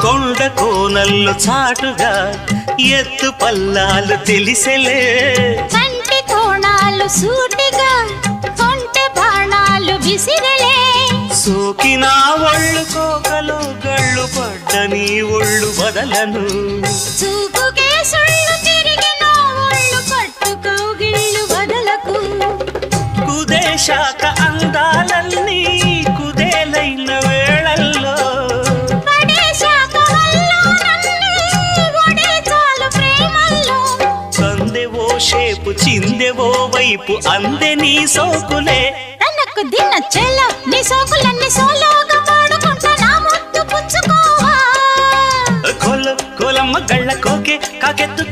కొండ కోనల్లో చాటుగా ఎత్తు పల్లాలు తెలిసెలే కంటి కోణాలు సూటిగా కొంటె బాణాలు విసిరలే సోకిన ఒళ్ళు కోకలు గళ్ళు పడ్డ నీ ఒళ్ళు వదలను చూపుకే సుళ్ళు తిరిగిన ఒళ్ళు పట్టుకో గిళ్ళు వదలకు కుదేశాక అందాలన్నీ కుదేలైన వేళల్లో పడేశాక హల్లోనన్నీ ఒడే చాలు ప్రేమల్లో సందెవో షేపు చిందెవో వైపు అందే నీ సోకులే తనకు దిన్న చెల్ల నీ సోకులన్నీ సోలోగా పాడుకుంటా నా ముద్దు పుచ్చుకోవా కొలమ్మ గళ్ళ కోకే కాకెత్తు